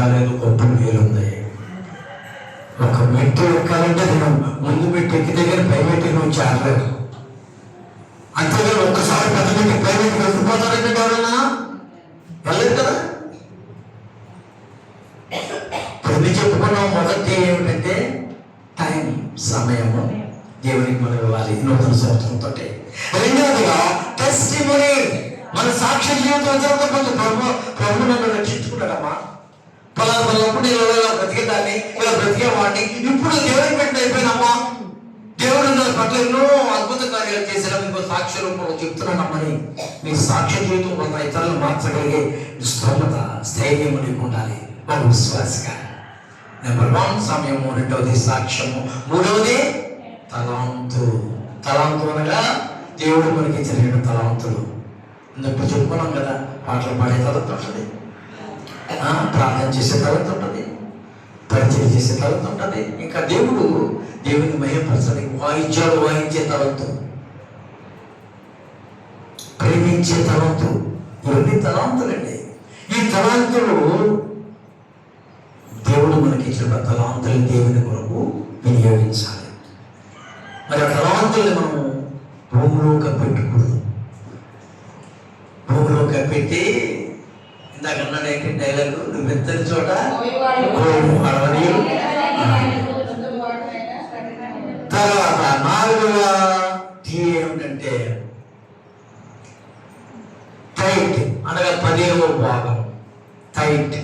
కాలేదు, గొప్ప మేలుంది. ఒక మెట్టు ఎక్కాలంటే నువ్వు ముందు మెట్టు ఎక్కితే కానీ పై మెట్టు నువ్వు చేరలేదు. అంతేగాని ఒక్కసారి పెద్ద మెట్టు పై మెట్టు వెళ్ళిపోతారంటే ఎవరన్నా వెళ్ళలేదు కదా. ఇప్పుడు చెప్పుకున్నాం మొదటి ఏమిటంటే టైం, సమయము దేవునికి మనం ఇవ్వాలి నూతన సంవత్సరంతో. రెండవదిగా టెస్టిమనీ, మన సాక్ష్య జీవితం జరుగుతుంది. ప్రభు నన్ను రక్షించుకున్నాడమ్మా, పలానప్పుడు నేను ఇలా బ్రతికేదాన్ని, ఇలా బ్రతికేవాడిని, ఇప్పుడు దేవుని పెట్టిన అయిపోయినమ్మా, దేవుడు నా పట్ల ఎన్నో అద్భుత కార్యాలు చేసిన ఇంకో సాక్ష్య రూపంలో చెప్తున్నానమ్మని నీ సాక్ష్య జీవితం వల్ల ఇతరులు మార్చగలిగే స్తోమత, స్థైర్యము నీకు ఉండాలి ఒక విశ్వాసగా. నెంబర్ 1 సమయము, రెండవది సాక్ష్యము, మూడవది తలాంతు. తలాంతు అనగా దేవుడు మనకి ఇచ్చిన 2 తలాంతులు. ఇప్పుడు చెప్పుకున్నాం కదా, పాటలు పాడే తలంత ఉంటుంది, ప్రార్థన చేసే తలంత ఉంటుంది, పరిచయం చేసే తలంత ఉంటుంది, ఇంకా దేవుని మహిమపరచడానికి వాయిద్యాలు వాయించే తలంతు, ప్రేమించే తలంతు, ఇవన్నీ తలాంతులండి. ఈ తలాంతులు దేవుడు మనకి ఇచ్చిన తలాంతులు దేవుని కొరకు వినియోగించాలి. మరి ఆ తలాంతుల్ని మనము భూమిలో కప్పెట్టకూడదు. భూమిలో కప్పెట్టి ఇందాక అన్నాడు ఏంటి డైలాగు, నువ్వు ఎత్తని చోట అడవని. తర్వాత 4వ టీ ఏమిటంటే టైట్, అనగా 10వ భాగం టైట్.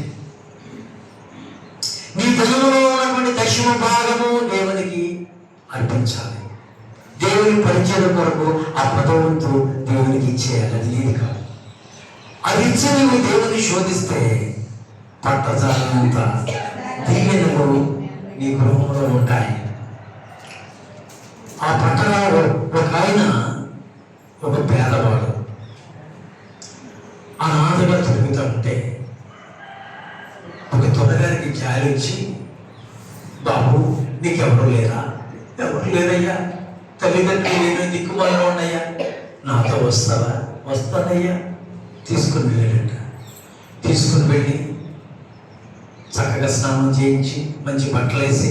నీ ధనములో ఉన్నటువంటి 10వ భాగము దేవునికి అర్పించాలి. దేవుని పరిచయం కొరకు ఆ 10వ వంతు దేవునికి ఇచ్చేయాలి. అది లేదు కాదు. అది ఇచ్చి నువ్వు దేవుని శోధిస్తే పట్టజాలంత దీవెనలు నీ గృహంలో ఉంటాయి. ఆ పట్టణంలో ఒక ఆయన, ఒక పేదవాడు అనాథగా తిరుగుతూ ఉంటే ఒక తొడగారికి జాలి వచ్చి, బాబు నీకెవరు లేరా? ఎవరు లేదయ్యా, తల్లిదండ్రులు నేను దిక్కుమాలలో ఉన్నాయా, నాతో వస్తావా? వస్తానయ్యా. తీసుకుని వెళ్ళాడట. తీసుకుని వెళ్ళి చక్కగా స్నానం చేయించి మంచి బట్టలు వేసి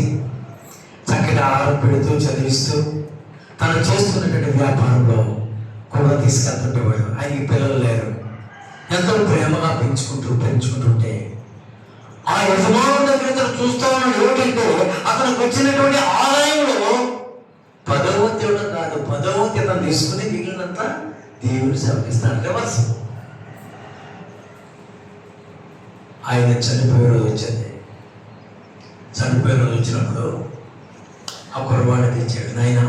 చక్కగా ఆహారం పెడుతూ చదివిస్తూ తను చేస్తున్నటువంటి వ్యాపారంలో కూడా తీసుకెళ్తుంటేవాడు. ఆయనకి పిల్లలు లేరు. ఎంతో ప్రేమగా పెంచుకుంటుంటే ఆ యజమానుల దగ్గర చూస్తా ఉన్నాడు. ఏమిటంటే అతనికి వచ్చినటువంటి ఆదాయంలో 10వ వంతు ఇవ్వడం కాదు, 10వ వంతు ఇతను తీసుకుని మిగిలినంతా దేవుని సేవకిస్తాడు. రివర్స్. ఆయన చనిపోయే రోజు వచ్చింది. చనిపోయే రోజు వచ్చినప్పుడు ఆ కుర్రవాడిని తెచ్చాడు. నాయన,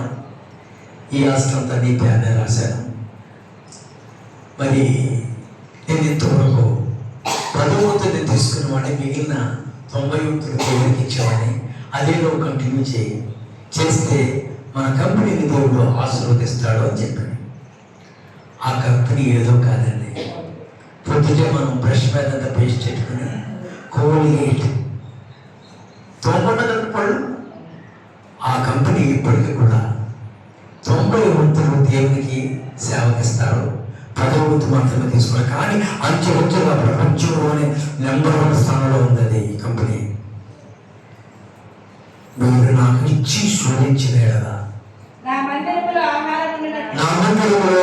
ఈ ఆస్తి అంతా నీ పేరునే రాశాను, మరి నేను ఇంతవరకు 10వ వంతుని తీసుకునేవాడిని, మిగిలిన 90 వంతులు దేవుడికి ఇచ్చేవాడిని, అదే నువ్వు కంటిన్యూ చేస్తే మన కంపెనీని దేవుడు ఆశీర్వదిస్తాడు అని చెప్పాడు. ఆ కంపెనీ ఏదో కాదండి, పొద్దుటే మనం బ్రష్ మీద అంతా పేస్ట్ పెట్టుకుని కోల్గేట్ తోమకుండా పళ్ళు. ఆ కంపెనీ ఇప్పటికీ కూడా 90 వంతులు దేవునికి సేవకిస్తారు, 10వ వంతు మాత్రమే తీసుకున్నారు. కానీ అంచెలంచెలుగా ప్రపంచంలోనే నెంబర్ 1 స్థానంలో ఉంది అది ఈ కంపెనీ. మీరు నాకు ఇచ్చి శోధించిన కదా, నా మందిరములో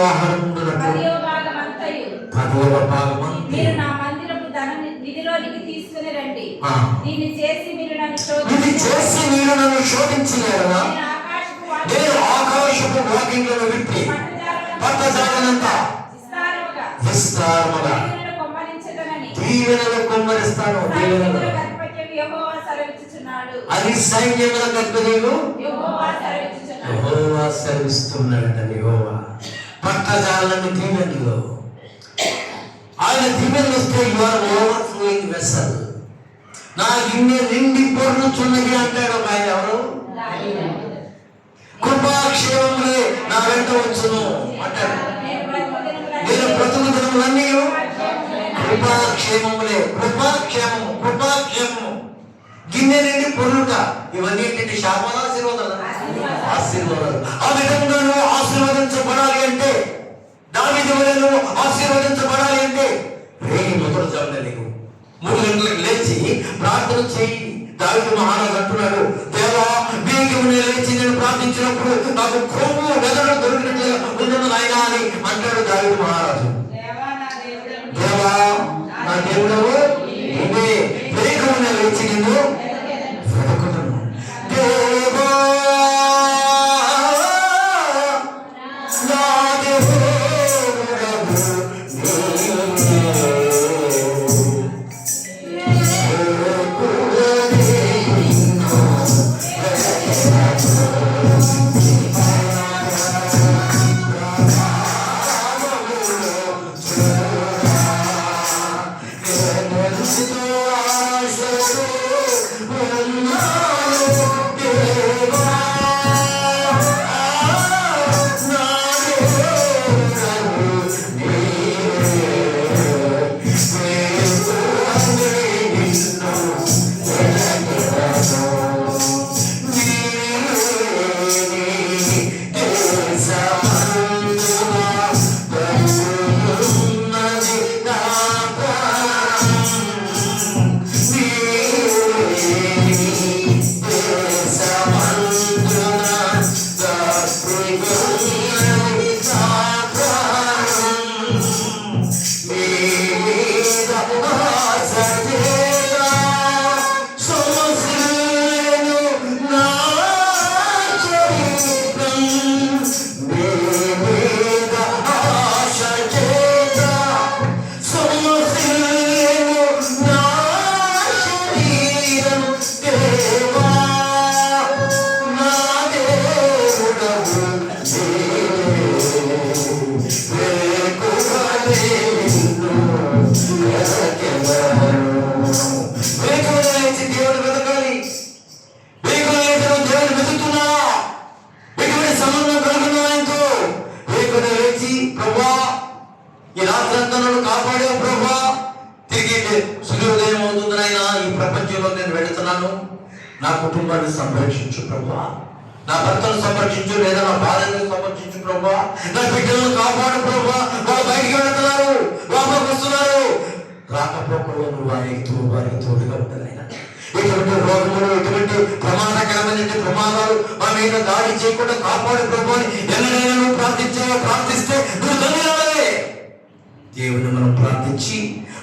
ఆహారం ఉన్నట్లు 10వ భాగం మీరు నా మందిరపు ధన నిధిలోనికి తీసుకుని రండి. దీన్ని చేసి మీరు నన్ను శోధించలేరా? నేను ఆకాశపు వాకింగ్లను విప్పి పట్టజాలనంత విస్తారముగా దీవెనలు కుమ్మరిస్తాను. అది సైన్యముల అధిపతియు యెహోవా సెలవిస్తున్నాడట. యెహోవా పట్టజాలని దీవెనలు, ఆయన దీవెనలు వస్తే you are overflowing vessel. నా గిన్నె నిండి పొర్లుచున్నది అంటాడు ఒక ఆయన. ఎవరు? కృపాక్షేమములే నా వెంట వచ్చును అంటాడు. నేను బ్రతుకు దినములన్నీ కృపాక్షేమములే. కృపాక్షేమము గిన్నె నుండి పొర్లుట, ఇవన్నీ ఏంటంటే శాపాలు ఆశీర్వాదాలు. ఆ విధంగా నువ్వు ఆశీర్వదించబడాలి అంటే, దావీదు వలె నువ్వు ఆశీర్వదించబడాలి అంటే రేయి మొదలు జామున నీకు 3 గంటలకు లేచి ప్రార్థన చేయి. దావీదు మహారాజు అంటున్నాడు, దేవా వేగమునే లేచి నేను ప్రార్థించినప్పుడు నాకు కొవ్వు వెదడు దొరికినట్లుగా ఉండను నాయనా అని అంటాడు దావీదు మహారాజు. దేవా నా దేవుడవు నువ్వే, వేగమునే లేచి నిన్ను వెతుకుతాను. దేవా నా దేవుడవు ఈ రాత్రంతా నన్ను కాపాడావు ప్రభా, తిరిగి సూర్యోదయం అవుతుంది నాయనా, ఈ ప్రపంచంలో నేను వెళుతున్నాను, నా కుటుంబాన్ని సంరక్షించు ప్రభా, నా భర్తను సంరక్షించు, లేదా నా భార్యను సంరక్షించు ప్రభా, నా బిడ్డలను కాపాడు ప్రభా. వాళ్ళు బయటికి వెళుతున్నారు, లోపలికి వస్తున్నారు, రాకపోకలు నువ్వు వారికి తోడుగా ఉండాలైనా. ఎటువంటి రోగములు, ఎటువంటి ప్రమాదకరమైన ప్రమాదాలు మా మీద దాడి చేయకుండా కాపాడు ప్రభు అని ఎన్నడైనా నువ్వు ప్రార్థిస్తే నువ్వు ధన్యవాదాలే. దేవుని మనం ప్రార్థించి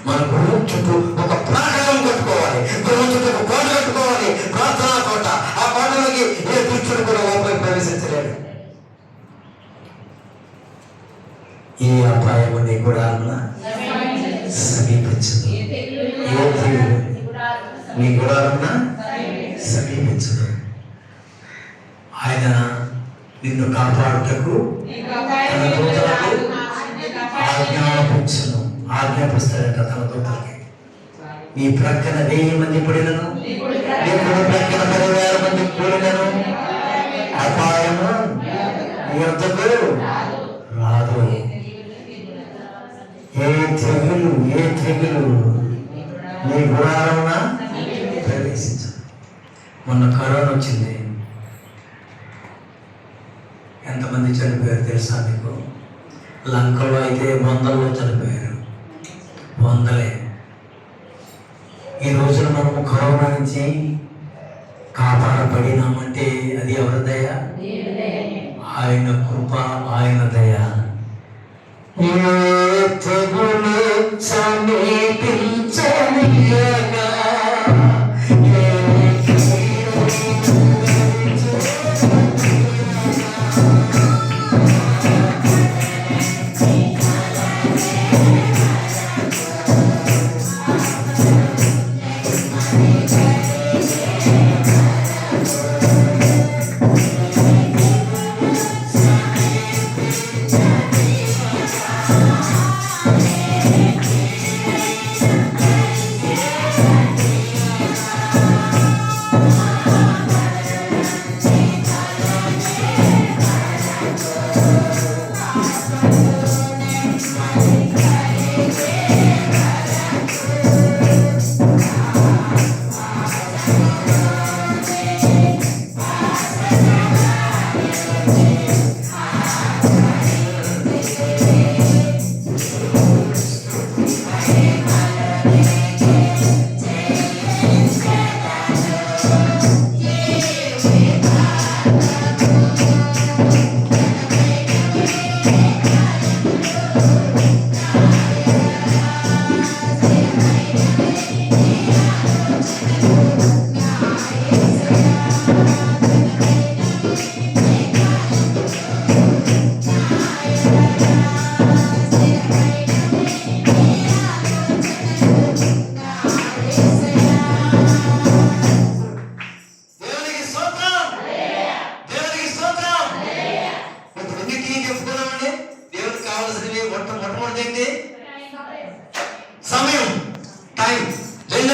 మన గృహం చుట్టూ ఒక ప్రాకారం కట్టుకోవాలి, గృహం చుట్టూ ఒక కోట కట్టుకోవాలి, ప్రార్థనా కోట. ఆ కోటలోకి ఏ దుష్టుడు కూడా లోపలికి ప్రవేశించలేడు. ఏ అపాయము నీ కూడా సమీపించదు, ఏ తీరు నీ గుడారమున సమీపించదు. ఆయన నిన్ను కాపాడుటకు తన దూతలకు ఆజ్ఞాపిస్తాడట. తన దూతలకి నీ ప్రక్కన 1000 మంది పడినను, నీ ప్రక్కన 10,000 మంది కూడినను అపాయము నీ వద్దకు రాదు. ఏ తెగులు నీ గుడారమున ప్రవేశించదు. మొన్న కరోనా వచ్చింది, ఎంతమంది చనిపోయారు తెలుసా మీకు? లంకలో అయితే 100లో చనిపోయారు, 100లే. ఈ రోజున మనము కరోనా నుంచి కాపాడబడినామంటే అది ఎవరి దయ? ఆయన కృప, ఆయన దయ. ఏ తెగులు సమీపించనియగా,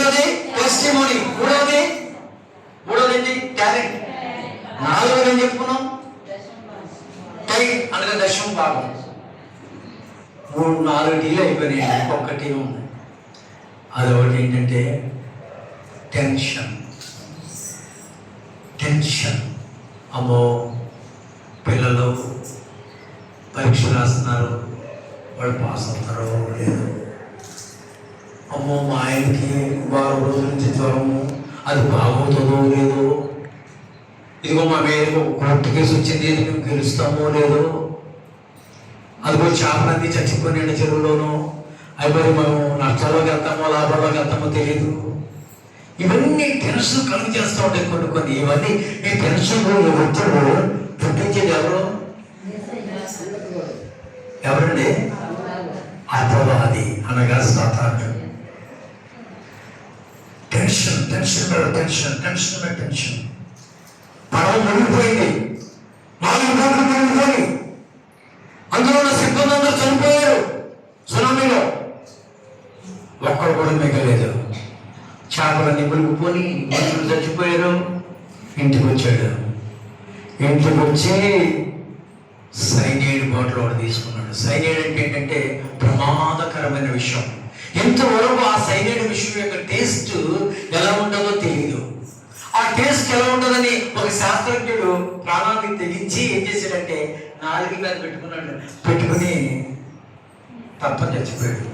రెండవది టెస్టిమోనీ, మూడవది ఏంటి? టాలెంట్. నాలుగవది ఏం చెప్పుకున్నాం? టైం అనగా దశమ భాగం. 4 టీలు అయిపోయినాయి, ఇంకొక టీ ఉంది. అదొకటి ఏంటంటే టెన్షన్. అమ్మో, పిల్లలు పరీక్ష రాస్తున్నారు, వాళ్ళు పాస్ అవుతారో లేదు. అమ్మో, మా ఆయనకి వారం రోజుల నుంచి జ్వరము, అది బాగవుతుందో లేదో. ఇదిగో మా మీద కోర్టు కేసు వచ్చింది, మేము గెలుస్తామో లేదో. అదిగో చేపలన్నీ చచ్చిపోయిన చెరువులోనూ, అయిపోయి మనం నష్టాల్లోకి వెళ్తామో లాభాల్లోకి వెళ్తామో తెలియదు. ఇవన్నీ టెన్షన్ కలుగు చేస్తూ ఉంటాయి కొన్ని. ఇవన్నీ ఈ టెన్షన్ ఒత్తిడి పుట్టించేది ఎవరండి? అపవాది అనగా సాతాను. టెన్షన్. పడవ మునిగిపోయింది, 4 బోట్లు మునిగిపోయి అందులో ఉన్న సిబ్బంది అందరూ చనిపోయారు సునామీలో. ఒక్కడు కూడా మిగలేదు. చేపలన్నీ మునిగిపోయి మనుషులు చచ్చిపోయారు. ఇంటికి వచ్చాడు. ఇంటికి వచ్చి సైనైడ్ బాటిల్ ఒకటి తీసుకున్నాడు. సైనైడ్ అంటే ఏంటంటే ప్రమాదకరమైన విషయం. ఇంతవరకు ఆ సైనైడ్ విషయం యొక్క టేస్ట్ ఎలా ఉంటుందో తెలియదు. ఆ టేస్ట్ ఎలా ఉంటుందని ఒక శాస్త్రజ్ఞుడు ప్రాణాన్ని తెగించి ఏం చేశాడంటే 4 మీద పెట్టుకుని తప్పని చచ్చిపోయాడు.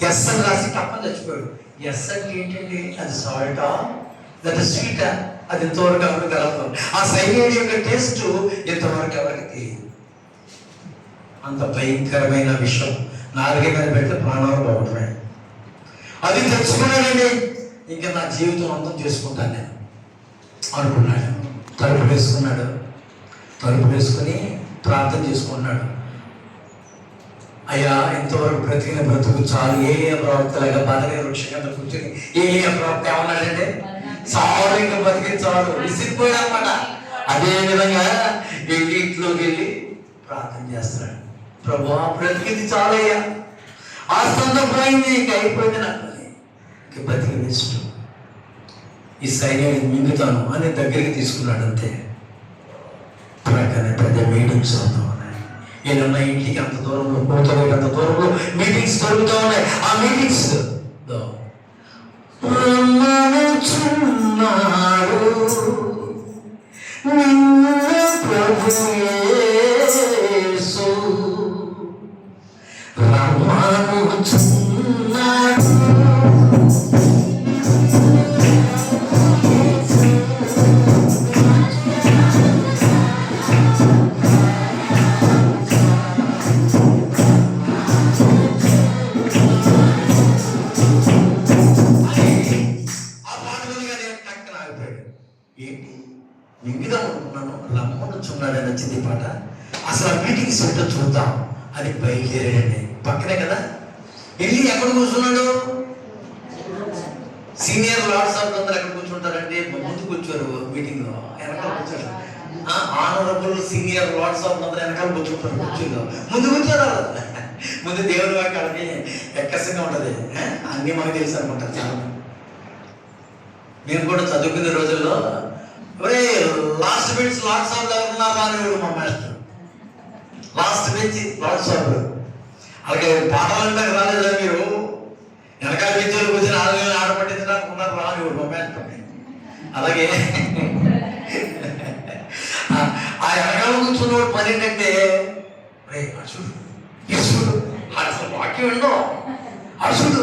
ఎస్ అని రాసి తప్పని చచ్చిపోయాడు. ఎస్ అంటే ఏంటండి? అది సాల్టా, దట్ స్వీటా? అది ఇంతవరకు ఎవరికి తెలదు. ఆ సైనైడ్ యొక్క టేస్ట్ ఇంతవరకు ఎవరికి తెలియదు. అంత భయంకరమైన విషయం 4 మీద పెడితే ప్రాణాలు బాగుంటాయి. అది తెచ్చుకున్నాడండి. ఇంకా నా జీవితం అంతం చేసుకుంటాను నేను అనుకున్నాడు. తలుపు వేసుకుని ప్రార్థన చేసుకున్నాడు. అయ్యా, ఇంతవరకు బ్రతికిన బ్రతుకు చాలు. ఏ ప్రవక్తలాగా బలగే వృక్ష కింద కూర్చొని ప్రవక్త ఏమన్నాడంటే చాలు, ఇంకా బతికి చాలు, విసిరిపోయాడు అనమాట. అదే విధంగా ఇంట్లోకి వెళ్ళి ప్రార్థన చేస్తున్నాడు. ప్రభువా, బ్రతికింది చాలయ్యా, ఆస్తంతా పోయింది, ఇంకా అయిపోయింది, నాకు ఇంకా బతికి వేస్ట్, ఈ సైన్యాన్ని మింగుతాను అని దగ్గరికి తీసుకున్నాడు. అంతే. ప్రక్కనే పెద్ద మీటింగ్స్ అవుతూ ఉన్నాయి. ఏదన్నా ఇంటికి అంత దూరంలో, కూతురికి అంత దూరంలో మీటింగ్స్ జరుగుతూ ఉన్నాయి. ఆ మీటింగ్స్ రమ్మనుచున్నాడు నిన్ను ప్రభు యేసు, రమ్మనుచున్నాడు. ఏంటి మింగిదాం అనుకున్నాను, రమ్మనుచున్నాడని వచ్చింది పాట. అసలు ఆ మీటింగ్స్ ఏంటో చూద్దాం అని బయలుదేరాడండి. పక్కనే కదా వెళ్ళి ఎక్కడ కూర్చున్నాడు? సీనియర్ లార్డ్స్ ఆఫ్ అందరూ ఎక్కడ కూర్చుంటారంటే ముందు కూర్చోరు, మీటింగ్ లో వెనకాల కూర్చోరు. ఆనరబుల్ సీనియర్ లార్డ్స్ ఆఫ్ అందరూ వెనకాల కూర్చుంటారు. కూర్చుందో ముందు కూర్చోరు. ముందు దేవుని వాక్యాలకి ఎక్కసంగా ఉంటది. అన్ని మనకు తెలుసు అనుకుంటారు చాలా. నేను కూడా చదువుకునే రోజుల్లో లాస్ట్ బెంచ్ లార్డ్స్ ఆఫ్ ఎవరున్నారా అనేవాడు మా master. Last bench lords of. అలాగే పాఠాలంటే రాలేదా మీరు? వెనకాల బెంచ్లు కూర్చొని ఆడపట్టించడానికి ఉన్నారు రానివాడు మా మాస్టర్. అలాగే ఆ వెనకాల కూర్చున్నవాడు పని ఏంటంటే, అర్జుడు అసలు వాక్యం వినో, అర్జుడు